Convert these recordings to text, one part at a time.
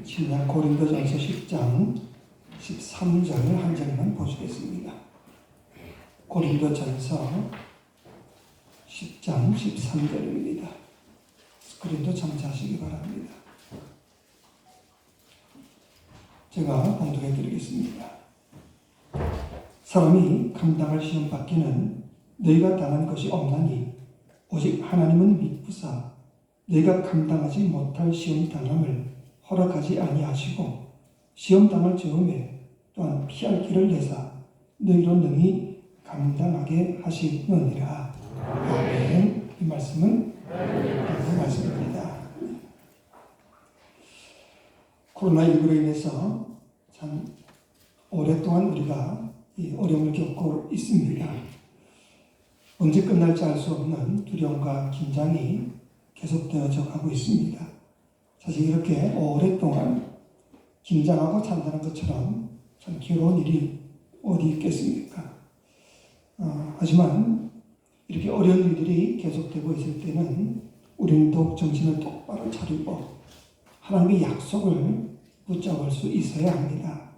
신약 고린도전서 10장 13절을 한 절만 보시겠습니다. 고린도전서 10장 13절입니다. 스크린도 참조하시기 바랍니다. 제가 봉독해 드리겠습니다. 사람이 감당할 시험 받기는 너희가 당한 것이 없나니 오직 하나님은 미쁘사 너희가 감당하지 못할 시험 당함을 허락하지 아니하시고 시험 당할 즈음에 또한 피할 길을 내사 너희로 능히 감당하게 하시느니라. 아멘. 이 말씀은 그 말씀입니다. 코로나19로 인해서 참 오랫동안 우리가 이 어려움을 겪고 있습니다. 언제 끝날지 알 수 없는 두려움과 긴장이 계속되어져 가고 있습니다. 사실 이렇게 오랫동안 긴장하고 산다는 것처럼 참 괴로운 일이 어디 있겠습니까? 하지만 이렇게 어려운 일들이 계속되고 있을 때는 우리는 더욱 정신을 똑바로 차리고 하나님의 약속을 붙잡을 수 있어야 합니다.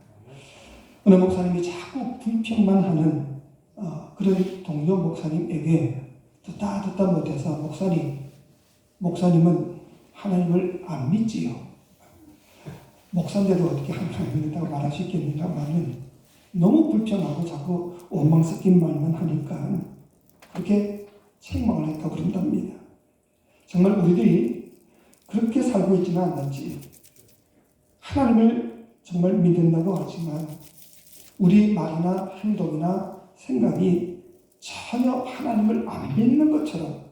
어느 목사님이 자꾸 불평만 하는 그런 동료 목사님에게 듣다 못해서 목사님은 하나님을 안 믿지요. 목사인데도 어떻게 하나님을 믿다고 말할 수 있겠는가만은 너무 불평하고 자꾸 원망 섞인 말만 하니까 그렇게 책망을 했다고 그런답니다. 정말 우리들이 그렇게 살고 있지는 않는지 하나님을 정말 믿는다고 하지만 우리 말이나 행동이나 생각이 전혀 하나님을 안 믿는 것처럼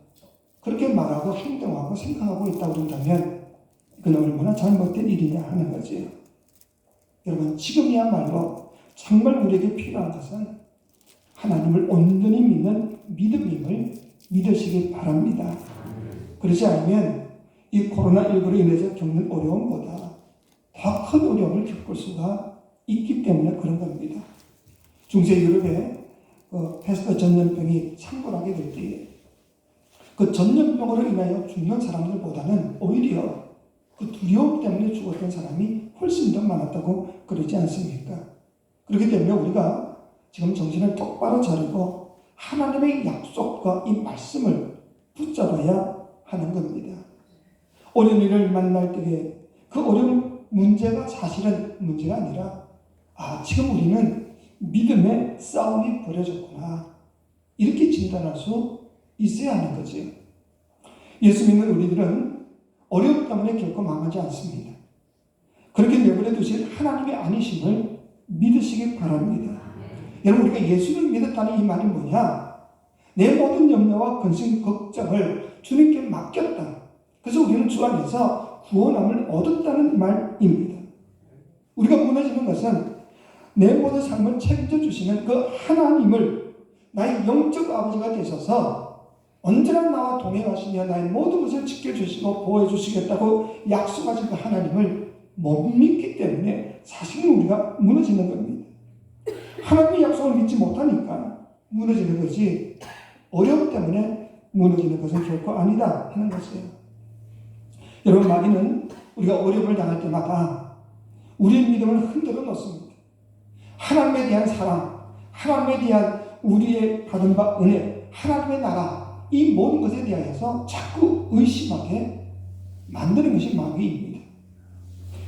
그렇게 말하고 행동하고 생각하고 있다고 그런다면 이건 얼마나 잘못된 일이냐 하는 거지요. 여러분, 지금이야말로 정말 우리에게 필요한 것은 하나님을 온전히 믿는 믿음임을 믿으시기 바랍니다. 그렇지 않으면 이 코로나19로 인해서 겪는 어려움보다 더 큰 어려움을 겪을 수가 있기 때문에 그런 겁니다. 중세 유럽에 패스트 전염병이 창궐하게 될 때에 그 전염병으로 인하여 죽는 사람들보다는 오히려 그 두려움 때문에 죽었던 사람이 훨씬 더 많았다고 그러지 않습니까? 그렇기 때문에 우리가 지금 정신을 똑바로 차리고 하나님의 약속과 이 말씀을 붙잡아야 하는 겁니다. 어려운 일을 만날 때에 그 어려운 문제가 사실은 문제가 아니라 지금 우리는 믿음의 싸움이 벌어졌구나 이렇게 진단할 수 있어야 하는 거지. 예수 믿는 우리들은 어려움 때문에 결코 망하지 않습니다. 그렇게 내버려 두실 하나님의 아니심을 믿으시기 바랍니다. 여러분, 우리가 예수를 믿었다는 이 말이 뭐냐? 내 모든 염려와 근심, 걱정을 주님께 맡겼다. 그래서 우리는 주 안에서 구원함을 얻었다는 말입니다. 우리가 무너지는 것은 내 모든 삶을 책임져 주시는 그 하나님을 나의 영적 아버지가 되셔서 언제나 나와 동행하시며 나의 모든 것을 지켜주시고 보호해 주시겠다고 약속하신 그 하나님을 못 믿기 때문에 사실은 우리가 무너지는 겁니다. 하나님의 약속을 믿지 못하니까 무너지는 거지 어려움 때문에 무너지는 것은 결코 아니다 하는 것이에요. 여러분, 마귀는 우리가 어려움을 당할 때마다 우리의 믿음을 흔들어 놓습니다. 하나님에 대한 사랑, 하나님에 대한 우리의 받은 바 은혜, 하나님의 나라, 이 모든 것에 대하여서 자꾸 의심하게 만드는 것이 마귀입니다.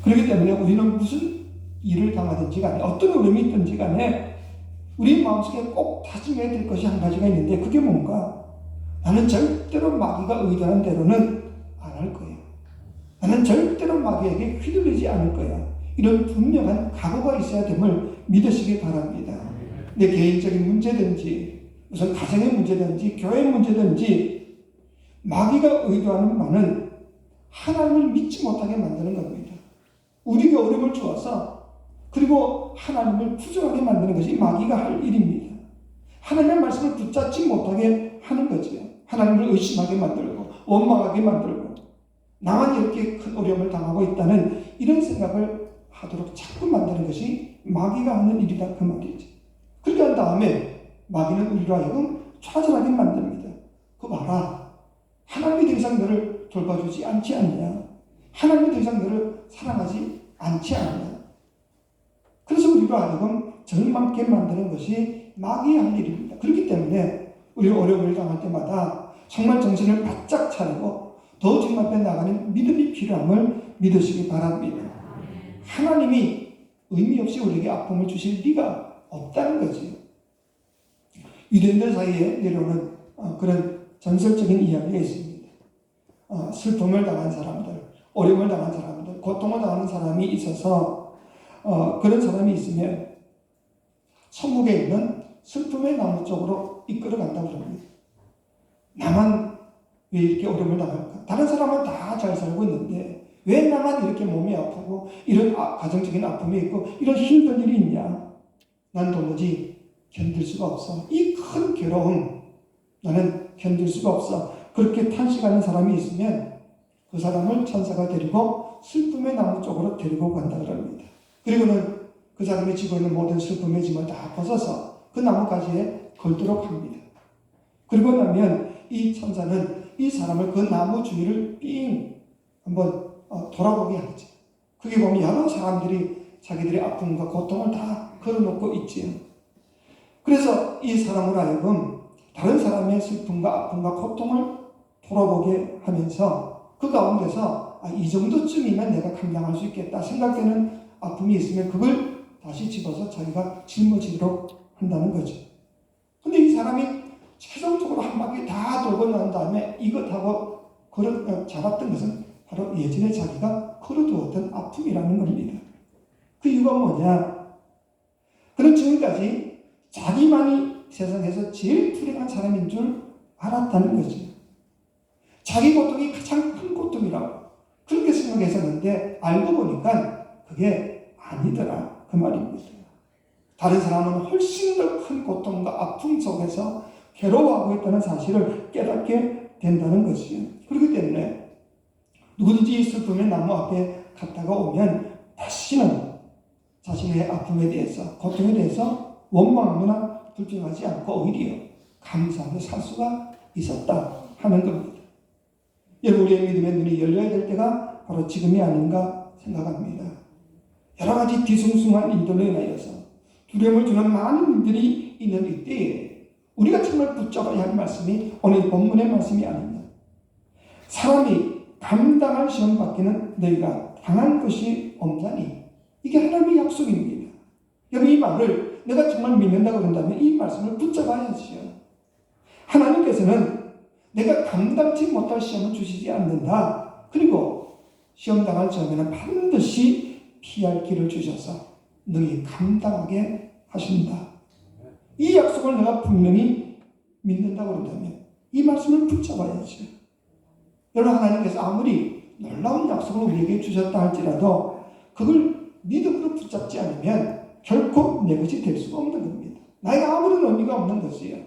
그렇기 때문에 우리는 무슨 일을 당하든지 간에 어떤 어려움이 있든지 간에 우리 마음속에 꼭 다짐해야 될 것이 한 가지가 있는데 그게 뭔가? 나는 절대로 마귀가 의도하는 대로는 안 할 거야. 나는 절대로 마귀에게 휘둘리지 않을 거야. 이런 분명한 각오가 있어야 됨을 믿으시기 바랍니다. 내 개인적인 문제든지 무슨 가정의 문제든지 교회의 문제든지 마귀가 의도하는 바는 하나님을 믿지 못하게 만드는 겁니다. 우리에게 어려움을 주어서 그리고 하나님을 부정하게 만드는 것이 마귀가 할 일입니다. 하나님의 말씀을 붙잡지 못하게 하는 거지요. 하나님을 의심하게 만들고 원망하게 만들고 나만 이렇게 큰 어려움을 당하고 있다는 이런 생각을 하도록 자꾸 만드는 것이 마귀가 하는 일이다 그 말이지. 그렇게 한 다음에 마귀는 우리로 하여금 좌절하게 만듭니다. 그거 봐라. 하나님이 더 이상 너를 돌봐주지 않지 않냐. 하나님이 더 이상 너를 사랑하지 않지 않느냐. 그래서 우리로 하여금 절망케 만드는 것이 마귀의 할 일입니다. 그렇기 때문에 우리가 어려움을 당할 때마다 정말 정신을 바짝 차리고 더 주님 앞에 나가는 믿음이 필요함을 믿으시기 바랍니다. 하나님이 의미 없이 우리에게 아픔을 주실 리가 없다는 거지요. 유대인들 사이에 내려오는 그런 전설적인 이야기가 있습니다. 슬픔을 당한 사람들, 어려움을 당한 사람들, 고통을 당하는 사람이 있어서 그런 사람이 있으면 천국에 있는 슬픔의 나무 쪽으로 이끌어 간다고 합니다. 나만 왜 이렇게 어려움을 당할까? 다른 사람은 다 잘 살고 있는데 왜 나만 이렇게 몸이 아프고 이런 가정적인 아픔이 있고 이런 힘든 일이 있냐? 난 도무지 견딜 수가 없어. 이 큰 괴로움 나는 견딜 수가 없어. 그렇게 탄식하는 사람이 있으면 그 사람을 천사가 데리고 슬픔의 나무 쪽으로 데리고 간다고 합니다. 그리고는 그 사람이 지고 있는 모든 슬픔의 짐을 다 벗어서 그 나무가지에 걸도록 합니다. 그리고 나면 이 천사는 이 사람을 그 나무 주위를 삥 한번 돌아보게 하죠. 그게 보면 여러 사람들이 자기들의 아픔과 고통을 다 걸어놓고 있지요. 그래서 이 사람으로 하여금 다른 사람의 슬픔과 아픔과 고통을 돌아보게 하면서 그 가운데서 이 정도쯤이면 내가 감당할 수 있겠다 생각되는 아픔이 있으면 그걸 다시 집어서 자기가 짊어지도록 한다는 거죠. 근데 이 사람이 최종적으로 한 바퀴 다 돌고 난 다음에 이것하고 잡았던 것은 바로 예전에 자기가 걸어두었던 아픔이라는 겁니다. 그 이유가 뭐냐? 그는 지금까지 자기만이 세상에서 제일 불행한 사람인 줄 알았다는 거죠. 자기 고통이 가장 큰 고통이라고 그렇게 생각했었는데 알고 보니까 그게 아니더라 그 말입니다. 다른 사람은 훨씬 더 큰 고통과 아픔 속에서 괴로워하고 있다는 사실을 깨닫게 된다는 것이에요. 그렇기 때문에 누구든지 슬픔의 나무 앞에 갔다가 오면 다시는 자신의 아픔에 대해서 고통에 대해서 원망하거나 불평하지 않고 오히려 감사하며 살 수가 있었다 하는 겁니다. 여러분 우리의 믿음의 눈이 열려야 될 때가 바로 지금이 아닌가 생각합니다. 여러 가지 뒤숭숭한 일들로 인하여서 두려움을 주는 많은 일들이 있는 이때에 우리가 정말 붙잡아야 할 말씀이 오늘 본문의 말씀이 아닙니다. 사람이 감당할 시험 밖에는 너희가 당한 것이 없나니 이게 하나님의 약속입니다. 여러분 이 말을 내가 정말 믿는다고 그런다면 이 말씀을 붙잡아야지요. 하나님께서는 내가 감당치 못할 시험을 주시지 않는다. 그리고 시험 당할 시험에는 반드시 피할 길을 주셔서 너희 감당하게 하신다. 이 약속을 내가 분명히 믿는다고 그런다면 이 말씀을 붙잡아야죠. 여러분 하나님께서 아무리 놀라운 약속을 우리에게 주셨다 할지라도 그걸 믿음으로 붙잡지 않으면 결코 내 것이 될 수가 없는 겁니다. 나에게 아무런 의미가 없는 것이에요.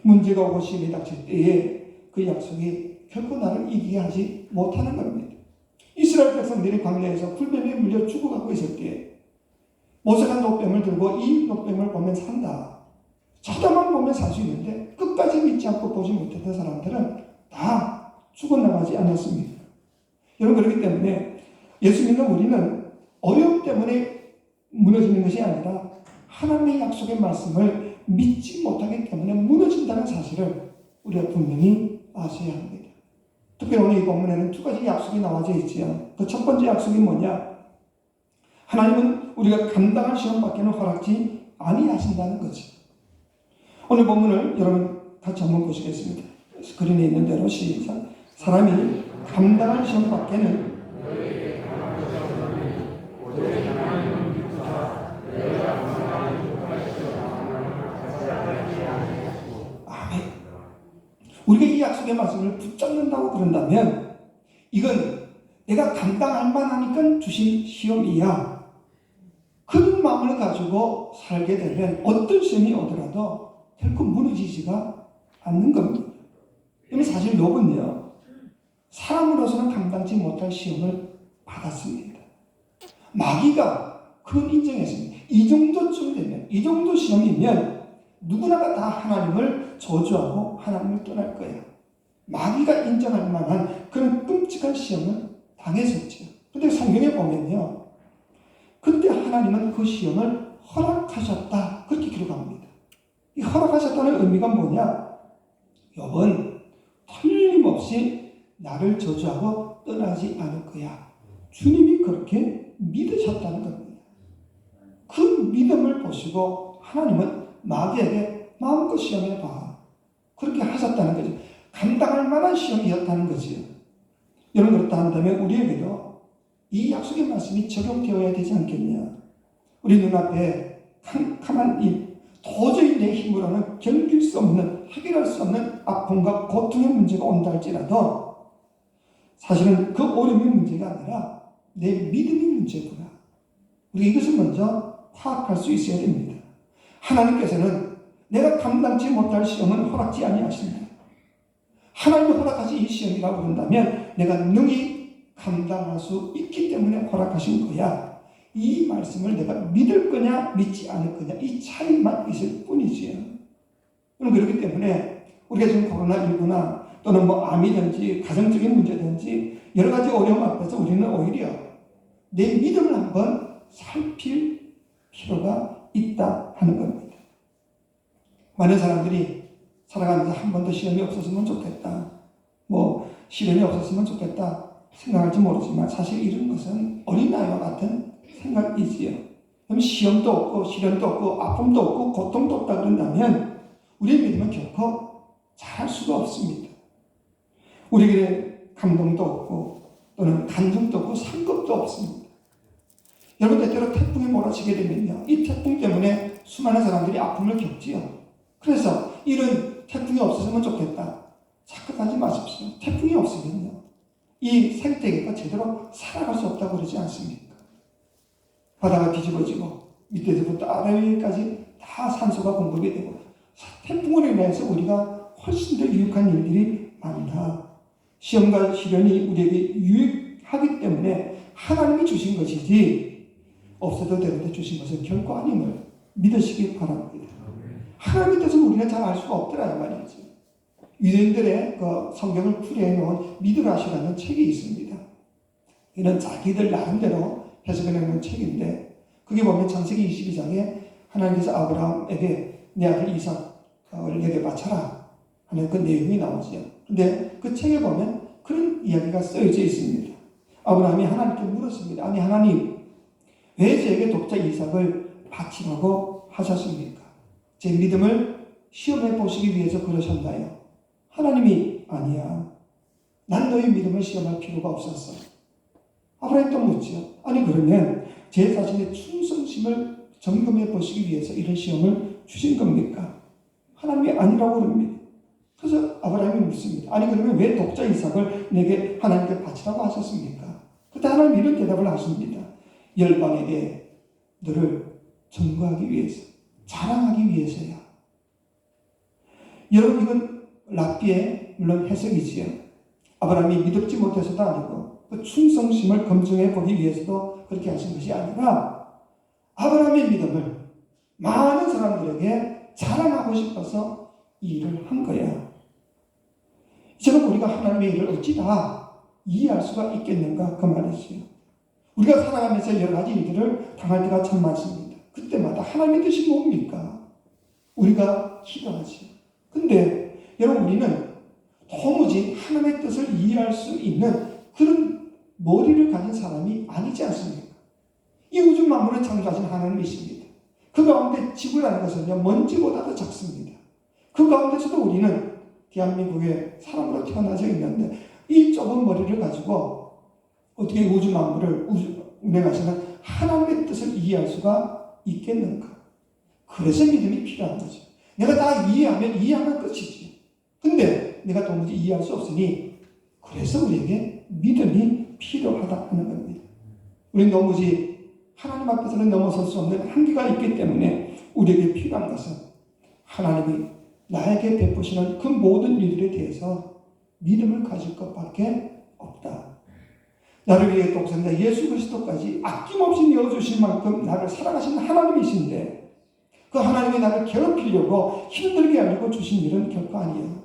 문제가 오고 시험이 닥칠 때에 그 약속이 결코 나를 이기게 하지 못하는 겁니다. 이스라엘 백성들이 광야에서 굴뱀에 물려 죽어가고 있을 때 모세가 노뱀을 들고 이 노뱀을 보면 산다. 쳐다만 보면 살 수 있는데 끝까지 믿지 않고 보지 못했던 사람들은 다 죽어나가지 않았습니다. 여러분 그렇기 때문에 예수 믿는 우리는 어려움 때문에 무너지는 것이 아니라 하나님의 약속의 말씀을 믿지 못하기 때문에 무너진다는 사실을 우리가 분명히 아셔야 합니다. 특별히 오늘 이 본문에는 두 가지 약속이 나와져 있지요. 그 첫 번째 약속이 뭐냐? 하나님은 우리가 감당할 시험밖에는 허락지 아니하신다는 거지. 오늘 본문을 여러분 같이 한번 보시겠습니다. 스크린에 있는 대로 시작. 사람이 감당할 시험밖에는 아멘. 우리가 이 약속의 말씀을 붙잡는다고 그런다면 이건 내가 감당할 만하니까 주신 시험이야. 그런 마음을 가지고 살게 되면 어떤 시험이 오더라도 결코 무너지지가 않는 겁니다. 그러면 사실 욥은요, 사람으로서는 감당치 못할 시험을 받았습니다. 마귀가 그건 인정했습니다. 이 정도쯤 되면, 이 정도 시험이면 누구나가 다 하나님을 저주하고 하나님을 떠날 거예요. 마귀가 인정할 만한 그런 끔찍한 시험을 당했었죠. 근데 성경에 보면요, 하나님은 그 시험을 허락하셨다. 그렇게 기록합니다. 이 허락하셨다는 의미가 뭐냐? 욥은 틀림없이 나를 저주하고 떠나지 않을 거야. 주님이 그렇게 믿으셨다는 겁니다. 그 믿음을 보시고 하나님은 마귀에게 마음껏 시험해봐. 그렇게 하셨다는 거죠. 감당할 만한 시험이었다는 거지요. 여러분 그렇다 한다면 우리에게도 이 약속의 말씀이 적용되어야 되지 않겠냐. 우리 눈앞에 캄캄한 일, 도저히 내 힘으로는 견딜 수 없는, 해결할 수 없는 아픔과 고통의 문제가 온다 할지라도 사실은 그 어려움의 문제가 아니라 내 믿음의 문제구나. 우리가 이것을 먼저 파악할 수 있어야 됩니다. 하나님께서는 내가 감당치 못할 시험은 허락지 아니하십니다. 하나님이 허락하신 이 시험이라고 그런다면 내가 능히 감당할 수 있기 때문에 허락하신 거야. 이 말씀을 내가 믿을 거냐 믿지 않을 거냐 이 차이만 있을 뿐이지요. 그렇기 때문에 우리가 지금 코로나19나 또는 뭐 암이든지 가정적인 문제든지 여러 가지 어려움 앞에서 우리는 오히려 내 믿음을 한번 살필 필요가 있다 하는 겁니다. 많은 사람들이 살아가면서 한 번도 시험이 없었으면 좋겠다, 뭐 시련이 없었으면 좋겠다 생각할지 모르지만 사실 이런 것은 어린아이와 같은 생각이지요. 그럼 시험도 없고 시련도 없고 아픔도 없고 고통도 없다 그런다면 우리의 믿음은 결코 잘할 수가 없습니다. 우리에게 감동도 없고 또는 간증도 없고 상급도 없습니다. 여러분 때때로 태풍이 몰아치게 되면요, 이 태풍 때문에 수많은 사람들이 아픔을 겪지요. 그래서 이런 태풍이 없었으면 좋겠다 착각하지 마십시오. 태풍이 없으면요 이 생태계가 제대로 살아갈 수 없다고 그러지 않습니까? 바다가 뒤집어지고 밑에서부터 아래까지 다 산소가 공급이 되고 태풍으로 인해서 우리가 훨씬 더 유익한 일들이 많다. 시험과 시련이 우리에게 유익하기 때문에 하나님이 주신 것이지 없어도 되는데 주신 것은 결코 아님을 믿으시기 바랍니다. 하나님의 뜻은 우리는 잘 알 수가 없더라 이 말이죠. 유대인들의 그 성경을 풀이해 놓은 미드라시라는 책이 있습니다. 이는 자기들 나름대로 해석해 놓은 책인데 그게 보면 창세기 22장에 하나님께서 아브라함에게 내 아들 이삭을 내게 바쳐라 하는 그 내용이 나오죠. 근데 그 책에 보면 그런 이야기가 쓰여져 있습니다. 아브라함이 하나님께 물었습니다. 아니 하나님, 왜 저에게 독자 이삭을 바치라고 하셨습니까? 제 믿음을 시험해 보시기 위해서 그러셨나요? 하나님이 아니야. 난 너의 믿음을 시험할 필요가 없었어. 아브라함이 또 묻죠. 아니 그러면 제 자신의 충성심을 점검해 보시기 위해서 이런 시험을 주신 겁니까? 하나님이 아니라고 그럽니다. 그래서 아브라함이 묻습니다. 아니 그러면 왜 독자 이삭을 내게 하나님께 바치라고 하셨습니까? 그때 하나님 이런 대답을 하십니다. 열방에게 너를 증거하기 위해서, 자랑하기 위해서야. 여러분 이건 랍비의 물론 해석이지요. 아브라함이 믿지 못해서도 아니고 그 충성심을 검증해 보기 위해서도 그렇게 하신 것이 아니라 아브라함의 믿음을 많은 사람들에게 자랑하고 싶어서 이 일을 한 거야. 이처럼 우리가 하나님의 일을 어찌 다 이해할 수가 있겠는가 그 말이지요. 우리가 살아가면서 여러 가지 일들을 당할 때가 참 많습니다. 그때마다 하나님의 뜻이 뭡니까? 우리가 기도하지요. 근데 여러분 우리는 도무지 하나님의 뜻을 이해할 수 있는 그런 머리를 가진 사람이 아니지 않습니까? 이 우주 만물을 창조하신 하나님이십니다. 그 가운데 지구라는 것은요 먼지보다도 작습니다. 그 가운데서도 우리는 대한민국의 사람으로 태어나져 있는데 이 좁은 머리를 가지고 어떻게 우주 만물을 운행하시는 하나님의 뜻을 이해할 수가 있겠는가? 그래서 믿음이 필요한 거죠. 내가 다 이해하면 끝이지. 근데 내가 도무지 이해할 수 없으니 그래서 우리에게 믿음이 필요하다 하는 겁니다. 우리는 도무지 하나님 앞에서는 넘어설 수 없는 한계가 있기 때문에 우리에게 필요한 것은 하나님이 나에게 베푸시는 그 모든 일들에 대해서 믿음을 가질 것밖에 없다. 나를 위해 독생자 예수 그리스도까지 아낌없이 내어주실 만큼 나를 사랑하시는 하나님이신데 그 하나님이 나를 괴롭히려고 힘들게 하려고 주신 일은 결코 아니에요.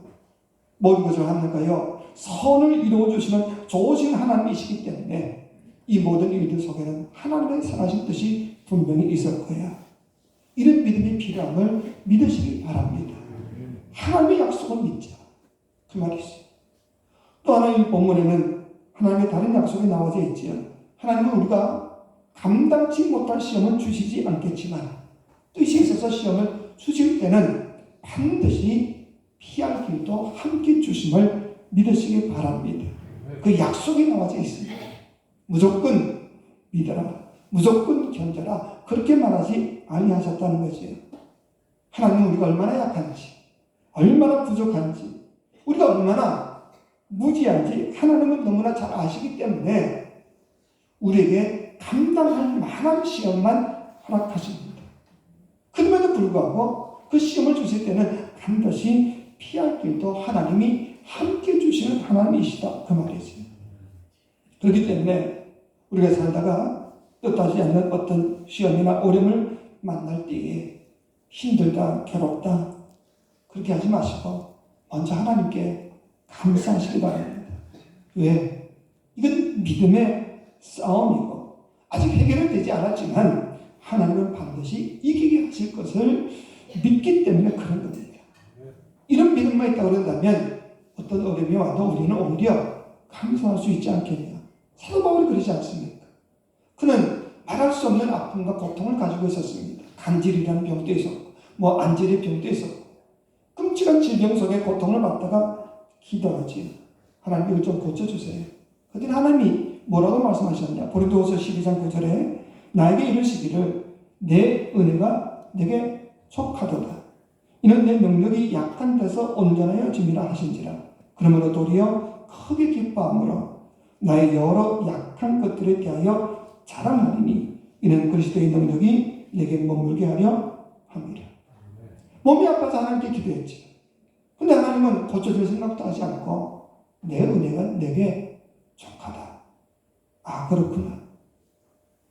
모든 것을 하는가요? 선을 이루어주시는 좋으신 하나님이시기 때문에 이 모든 일들 속에는 하나님의 선하신 뜻이 분명히 있을 거야. 이런 믿음이 필요함을 믿으시기 바랍니다. 하나님의 약속을 믿자. 그 말이죠. 또 하나 이 본문에는 하나님의 다른 약속이 나와져 있지요. 하나님은 우리가 감당치 못할 시험을 주시지 않겠지만 뜻이 있어서 시험을 주실 때는 반드시 피할 길도 함께 주심을 믿으시기 바랍니다. 그 약속이 나와져 있습니다. 무조건 믿어라, 무조건 견뎌라, 그렇게 말하지 아니하셨다는 거지요. 하나님은 우리가 얼마나 약한지, 얼마나 부족한지, 우리가 얼마나 무지한지 하나님은 너무나 잘 아시기 때문에 우리에게 감당할 만한 시험만 허락하십니다. 그럼에도 불구하고 그 시험을 주실 때는 반드시 피할 길도 하나님이 함께 주시는 하나님이시다, 그 말이지. 그렇기 때문에 우리가 살다가 뜻하지 않는 어떤 시험이나 어려움을 만날 때에 힘들다, 괴롭다, 그렇게 하지 마시고 먼저 하나님께 감사하시기 바랍니다. 왜? 이건 믿음의 싸움이고 아직 해결은 되지 않았지만 하나님은 반드시 이기게 하실 것을 믿기 때문에 그런 겁니다. 이런 믿음만 있다고 그런다면 어떤 어려움이 와도 우리는 오히려 감사할 수 있지 않겠냐. 사도 바울이 그러지 않습니까? 그는 말할 수 없는 아픔과 고통을 가지고 있었습니다. 간질이라는 병도 있었고 안질의 병도 있었고 끔찍한 질병 속에 고통을 받다가 기도하지. 하나님 이걸 좀 고쳐주세요. 그때 하나님이 뭐라고 말씀하셨냐. 고린도후서 12장 9절에 나에게 이르시기를 내 은혜가 내게 족하도다. 이는 내 능력이 약한 데서 온전하여 짐이라 하신지라. 그러므로 도리어 크게 기뻐함으로 나의 여러 약한 것들에 대하여 자랑하리니 이는 그리스도의 능력이 내게 머물게 하려 합니다. 몸이 아파서 하나님께 기도했지. 근데 하나님은 고쳐줄 생각도 하지 않고 내 은혜가 내게 족하다. 아, 그렇구나.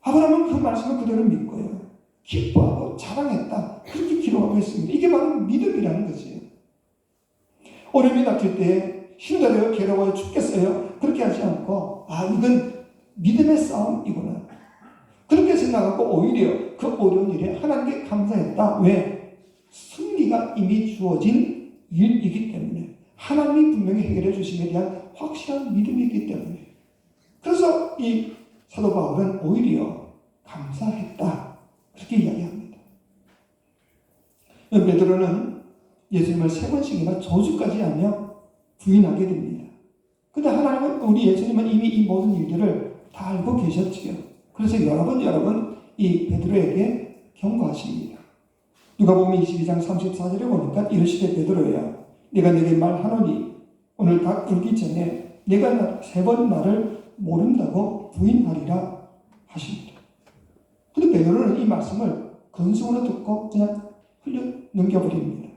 아브라함은 그 말씀을 그대로 믿고요. 기뻐하고 자랑했다. 그렇게 기록하고 있습니다. 이게 바로 믿음이라는 거지요. 어려움이 닥칠 때 힘들어요, 괴로워요, 죽겠어요. 그렇게 하지 않고 이건 믿음의 싸움이구나. 그렇게 생각하고 오히려 그 어려운 일에 하나님께 감사했다. 왜? 승리가 이미 주어진 일이기 때문에 하나님이 분명히 해결해 주심에 대한 확실한 믿음이 있기 때문에 그래서 이 사도 바울은 오히려 감사했다. 그렇게 이야기합니다. 베드로는 예수님을 3번씩이나 저주까지 하며 부인하게 됩니다. 그런데 하나님은 우리 예수님은 이미 이 모든 일들을 다 알고 계셨지요. 그래서 여러 번 이 베드로에게 경고하십니다. 누가복음 22장 34절에 보니까 이르시되 베드로야 네가 내게 말하노니 오늘 닭 굴기 전에 내가 3번 나를 모른다고 부인하리라 하십니다. 그런데 베드로는 이 말씀을 근성으로 듣고 그냥 흘려 넘겨버립니다.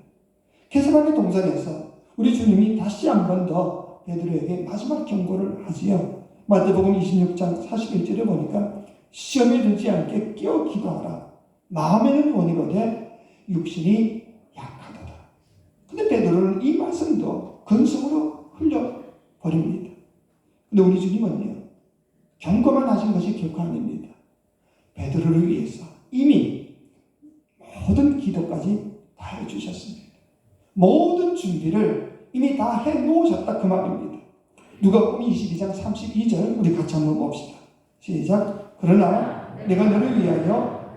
게세마네 동산에서 우리 주님이 다시 한 번 더 베드로에게 마지막 경고를 하지요. 마태복음 26장 41절에 보니까 시험에 들지 않게 깨어 기도하라. 마음에는 원이거되 육신이 약하도다. 근데 베드로는 이 말씀도 근성으로 흘려버립니다. 근데 우리 주님은요, 경고만 하신 것이 결코 아닙니다. 베드로를 위해서 이미 모든 기도까지 다 해주셨습니다. 모든 준비를 이미 다 해놓으셨다, 그 말입니다. 누가복음 22장 32절 우리 같이 한번 봅시다. 시작. 그러나 내가 너를 위하여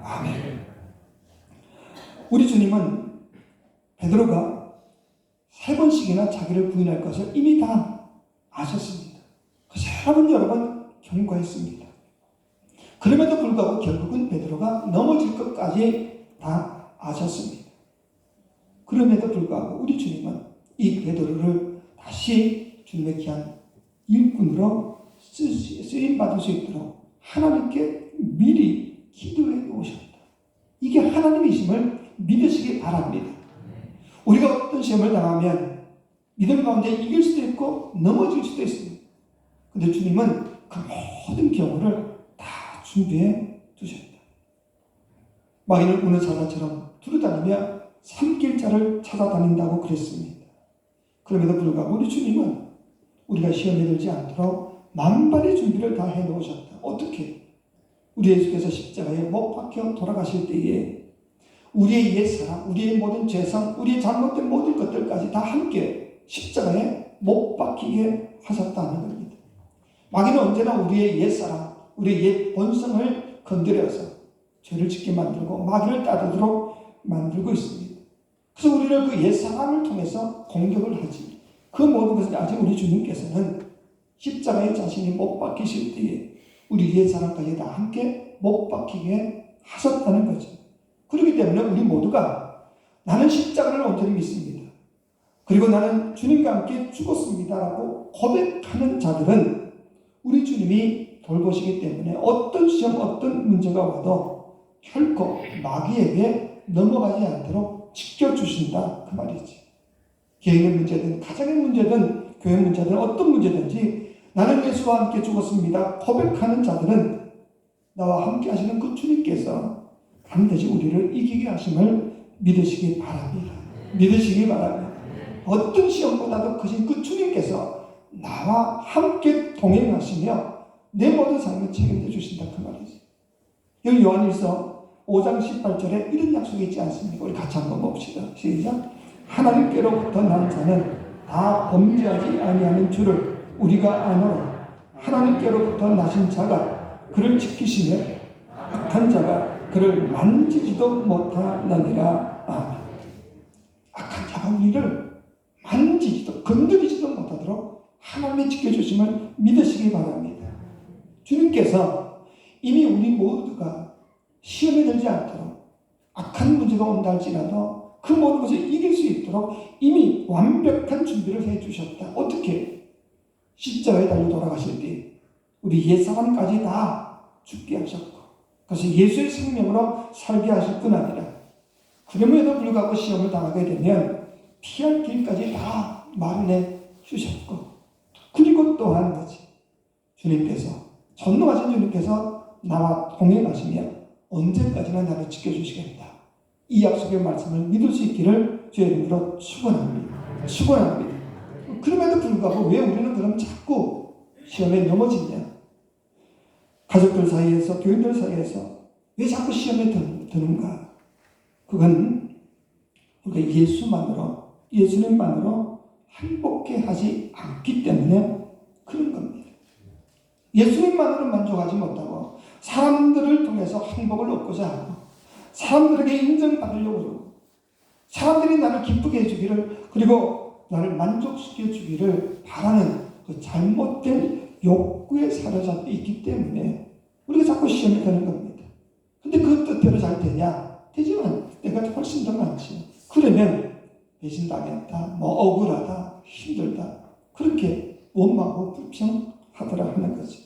아멘. 우리 주님은 베드로가 3번씩이나 자기를 부인할 것을 이미 다 아셨습니다. 그래서 여러 번 경고했습니다. 그럼에도 불구하고 결국은 베드로가 넘어질 것까지 다 아셨습니다. 그럼에도 불구하고 우리 주님은 이 베드로를 다시 주님의 귀한 일꾼으로 쓰임받을 수 있도록 하나님께 미리 기도해 놓으셨다. 이게 하나님이심을 믿으시기 바랍니다. 우리가 어떤 시험을 당하면 믿음 가운데 이길 수도 있고 넘어질 수도 있습니다. 그런데 주님은 그 모든 경우를 다 준비해 두셨다. 마귀는 우는 사자처럼 두루다니며 삼킬자를 찾아다닌다고 그랬습니다. 그럼에도 불구하고 우리 주님은 우리가 시험에 들지 않도록 만반의 준비를 다 해놓으셨다. 어떻게? 우리 예수께서 십자가에 못 박혀 돌아가실 때에 우리의 옛사람, 우리의 모든 죄상, 우리의 잘못된 모든 것들까지 다 함께 십자가에 못 박히게 하셨다는 겁니다. 마귀는 언제나 우리의 옛사람, 우리의 옛 본성을 건드려서 죄를 짓게 만들고 마귀를 따르도록 만들고 있습니다. 그래서 우리를 그 옛사람을 통해서 공격을 하지. 그 모든 것을 아직 우리 주님께서는 십자가에 자신이 못 박히실 때에 우리 옛사람까지 다 함께 못 박히게 하셨다는 거죠. 그렇기 때문에 우리 모두가 나는 십자가를 온전히 믿습니다. 그리고 나는 주님과 함께 죽었습니다라고 고백하는 자들은 우리 주님이 돌보시기 때문에 어떤 시험, 어떤 문제가 와도 결코 마귀에게 넘어가지 않도록 지켜주신다 그 말이지. 개인의 문제든 가정의 문제든 교회 문제든 어떤 문제든지 나는 예수와 함께 죽었습니다 고백하는 자들은 나와 함께 하시는 그 주님께서 반드시 우리를 이기게 하심을 믿으시기 바랍니다. 믿으시기 바랍니다. 어떤 시험보다도 크신 그 주님께서 나와 함께 동행하시며 내 모든 삶을 책임져 주신다 그 말이지. 여기 요한일서 5장 18절에 이런 약속이 있지 않습니까? 우리 같이 한번 봅시다. 시작. 하나님께로부터 난 자는 다 범죄하지 아니하는 줄을 우리가 아노라. 하나님께로부터 나신 자가 그를 지키시며 악한 자가 그를 만지지도 못하느니라. 아멘. 악한 자가 우리를 만지지도 건드리지도 못하도록 하나님이 지켜주심을 믿으시기 바랍니다. 주님께서 이미 우리 모두가 시험에 들지 않도록 악한 문제가 온다 할지라도 그 모든 것을 이길 수 있도록 이미 완벽한 준비를 해주셨다. 어떻게? 십자가에 달려 돌아가실 때 우리 옛사람까지 다 죽게 하셨고 그래서 예수의 생명으로 살게 하실 뿐 아니라 그럼에도 불구하고 시험을 당하게 되면 피할 길까지 다 마련해 주셨고 그리고 또한 거지. 주님께서 전능하신 주님께서 나와 동행하시며 언제까지나 나를 지켜주시겠다. 이 약속의 말씀을 믿을 수 있기를 주의 이름으로 축원합니다. 축원합니다. 그럼에도 불구하고 왜 우리는 그럼 자꾸 시험에 넘어지냐? 가족들 사이에서, 교인들 사이에서 왜 자꾸 시험에 드는가? 그건 우리가 예수님만으로 행복해 하지 않기 때문에 그런 겁니다. 예수님만으로 만족하지 못하고 사람들을 통해서 행복을 얻고자 하고 사람들에게 인정받으려고 그러고 사람들이 나를 기쁘게 해주기를 그리고 나를 만족시켜 주기를 바라는 그 잘못된 욕구에 사로잡혀 있기 때문에 우리가 자꾸 시험에 드는 겁니다. 근데 그 뜻대로 잘 되냐? 되지만 내가 훨씬 더 많지. 그러면 배신당했다, 억울하다, 힘들다 그렇게 원망하고 불평하더라 하는 거지.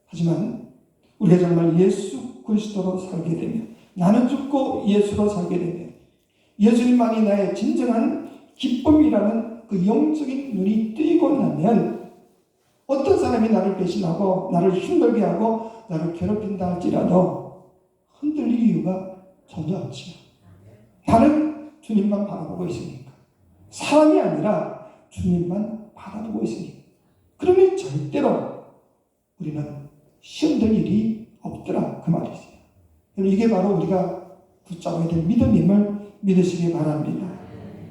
하지만 우리가 정말 예수 그리스도로 살게 되면 나는 죽고 예수로 살게 되면 예수님만이 나의 진정한 기쁨이라는 그 영적인 눈이 뜨이고 나면 어떤 사람이 나를 배신하고 나를 힘들게 하고 나를 괴롭힌다 할지라도 흔들릴 이유가 전혀 없지요. 나는 주님만 바라보고 있으니까. 사람이 아니라 주님만 바라보고 있으니까. 그러면 절대로 우리는 시험될 일이 없더라 그 말이지. 이게 바로 우리가 붙잡아야 될 믿음임을 믿으시기 바랍니다.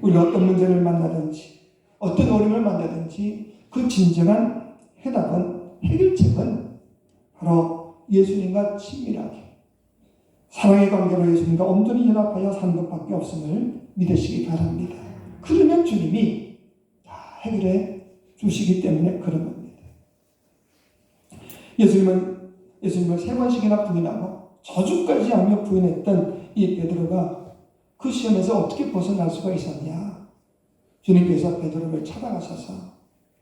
우리가 어떤 문제를 만나든지 어떤 어려움을 만나든지 그 진정한 해답은 해결책은 바로 예수님과 친밀하게 사랑의 관계로 예수님과 온전히 연합하여 사는 것밖에 없음을 믿으시기 바랍니다. 그러면 주님이 다 해결해 주시기 때문에 그런 겁니다. 예수님을 3번씩이나 부인하고 저주까지 하며 부인했던 이 베드로가 그 시험에서 어떻게 벗어날 수가 있었냐? 주님께서 베드로를 찾아가셔서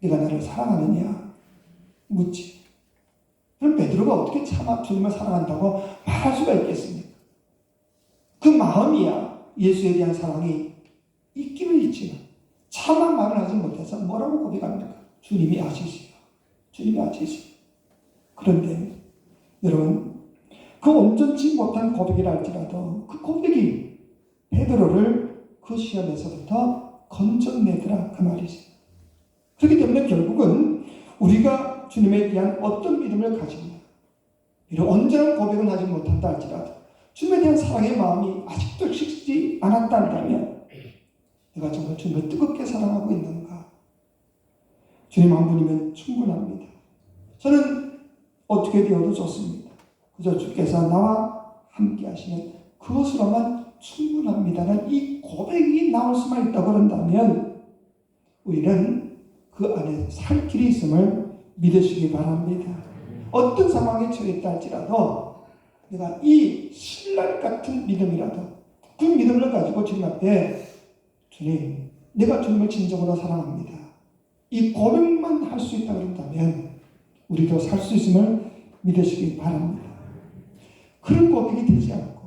네가 나를 사랑하느냐? 묻지. 그럼 베드로가 어떻게 차마 주님을 사랑한다고 말할 수가 있겠습니까? 그 마음이야 예수에 대한 사랑이 있기는 있지만 차마 말을 하지 못해서 뭐라고 고백합니까? 주님이 아시지요. 주님이 아시지요. 그런데 여러분 그 온전치 못한 고백이라 할지라도 그 고백이 베드로를 그 시험에서부터 건져내더라 그 말이죠. 그렇기 때문에 결국은 우리가 주님에 대한 어떤 믿음을 가지냐, 비록 언제나 고백은 하지 못한다 할지라도 주님에 대한 사랑의 마음이 아직도 식지 않았다 한다면 내가 정말 주님을 뜨겁게 사랑하고 있는가? 주님 한 분이면 충분합니다. 저는 어떻게 되어도 좋습니다. 그저 주께서 나와 함께 하시면 그것으로만 충분합니다는 이 고백이 나올 수만 있다고 그런다면 우리는 그 안에 살 길이 있음을 믿으시기 바랍니다. 어떤 상황에 처했다 할지라도 내가 이 신랄 같은 믿음이라도 그 믿음을 가지고 주님 앞에 주님, 내가 주님을 진정으로 사랑합니다. 이 고백만 할 수 있다 그런다면 우리도 살 수 있음을 믿으시기 바랍니다. 그런 고백이 되지 않고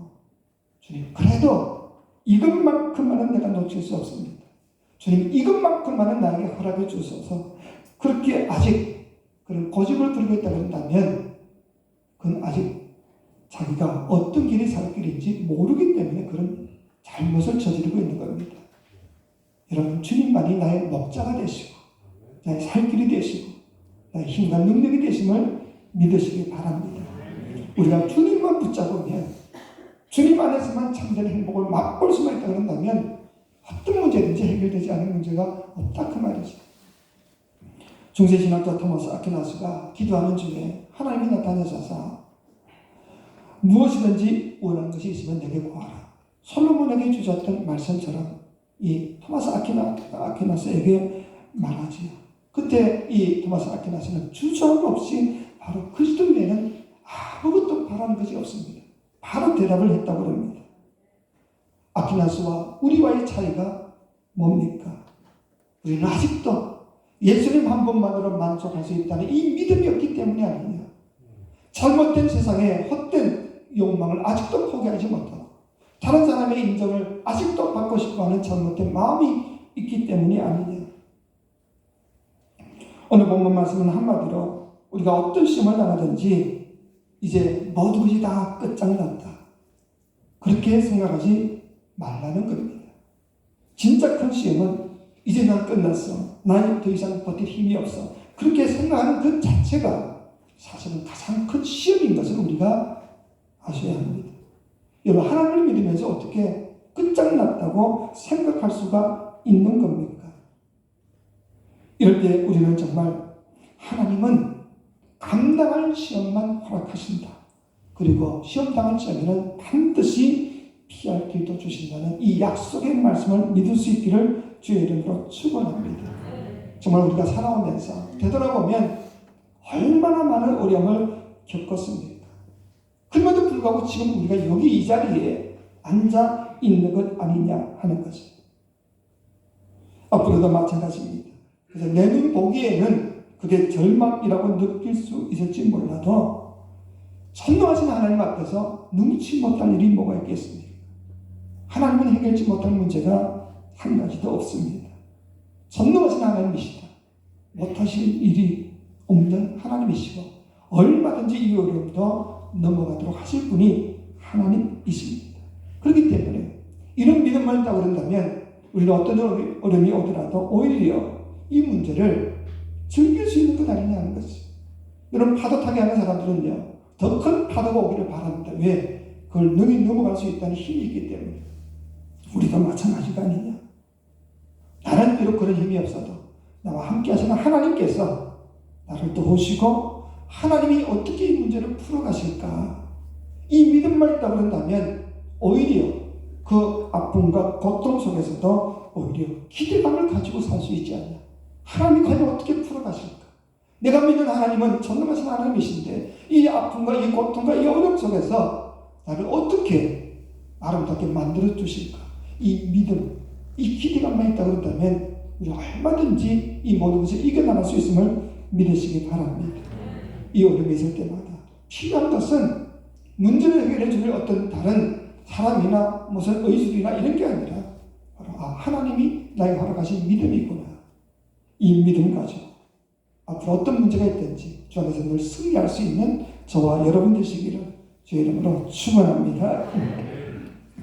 주님, 그래도 이것만큼만은 내가 놓칠 수 없습니다. 주님, 이것만큼만은 나에게 허락해 주셔서 그렇게 아직 그런 고집을 부리고 있다 그런다면 그건 아직 자기가 어떤 길이 살 길인지 모르기 때문에 그런 잘못을 저지르고 있는 겁니다. 여러분, 주님만이 나의 목자가 되시고 나의 살 길이 되시고 나의 힘과 능력이 되심을 믿으시기 바랍니다. 우리가 주님만 붙잡으면 주님 안에서만 참된 행복을 맛볼 수만 있다 그런다면 어떤 문제든지 해결되지 않은 문제가 없다 그 말이죠. 중세신학자 토마스 아퀴나스가 기도하는 중에 하나님이 나타나셔서 무엇이든지 원하는 것이 있으면 내게 구하라. 솔로몬에게 주셨던 말씀처럼 이 토마스 아퀴나스에게 말하지요. 그때 이 토마스 아퀴나스는 주저함 없이 바로 그리스도 외에는 아무것도 바라는 것이 없습니다. 바로 대답을 했다고 합니다. 아퀴나스와 우리와의 차이가 뭡니까? 우리는 아직도 예수님 한 분만으로 만족할 수 있다는 이 믿음이 없기 때문이 아니냐. 잘못된 세상에 헛된 욕망을 아직도 포기하지 못하고 다른 사람의 인정을 아직도 받고 싶어하는 잘못된 마음이 있기 때문이 아니냐. 오늘 본문 말씀은 한마디로 우리가 어떤 시험을 당하든지 이제 모든 것이 다 끝장났다 그렇게 생각하지 말라는 겁니다. 진짜 큰 시험은 이제 난 끝났어, 난 더 이상 버틸 힘이 없어 그렇게 생각하는 그 자체가 사실은 가장 큰 시험인 것을 우리가 아셔야 합니다. 여러분, 하나님을 믿으면서 어떻게 끝장났다고 생각할 수가 있는 겁니까? 이럴 때 우리는 정말 하나님은 감당할 시험만 허락하신다. 그리고 시험 당할 시험에는 반드시 피할 길도 주신다는 이 약속의 말씀을 믿을 수 있기를 주의 이름으로 축원합니다. 정말 우리가 살아오면서 되돌아보면 얼마나 많은 어려움을 겪었습니까? 그럼에도 불구하고 지금 우리가 여기 이 자리에 앉아 있는 것 아니냐 하는 거죠. 앞으로도 마찬가지입니다. 그래서 내 눈 보기에는 그게 절망이라고 느낄 수 있을지 몰라도 전능하신 하나님 앞에서 능치 못할 일이 뭐가 있겠습니까? 하나님은 해결치 못할 문제가 한 가지도 없습니다. 전능하신 하나님이시다. 못하실 일이 없는 하나님이시고 얼마든지 이 어려움도 넘어가도록 하실 분이 하나님이십니다. 그렇기 때문에 이런 믿음만 있다고 그런다면 우리는 어떤 어려움이 오더라도 오히려 이 문제를 즐길 수 있는 것 아니냐는 거지. 여러분, 파도 타기 하는 사람들은요 더 큰 파도가 오기를 바랍니다. 왜? 그걸 능히 넘어갈 수 있다는 힘이 있기 때문에. 우리도 마찬가지가 아니냐. 나는 비록 그런 힘이 없어도 나와 함께 하시는 하나님께서 나를 도우시고 하나님이 어떻게 이 문제를 풀어가실까, 이 믿음만 있다고 그런다면 오히려 그 아픔과 고통 속에서도 오히려 기대감을 가지고 살 수 있지 않냐. 하나님이 과연 어떻게 풀어가실까? 내가 믿는 하나님은 전능하신 하나님이신데 이 아픔과 이 고통과 이 어려움 속에서 나를 어떻게 아름답게 만들어 주실까? 이 믿음, 이 기대감만 있다고 그런다면 우리 얼마든지 이 모든 것을 이겨나갈 수 있음을 믿으시기 바랍니다. 이 어려움이 있을 때마다 필요한 것은 문제를 해결해 줄 어떤 다른 사람이나 무슨 의술이나 이런 게 아니라 바로 하나님이 나에게 허락하신 믿음이구나. 이 믿음 가지고 앞으로 어떤 문제가 있든지 주 안에서 늘 승리할 수 있는 저와 여러분 되시기를 주의 이름으로 축원합니다.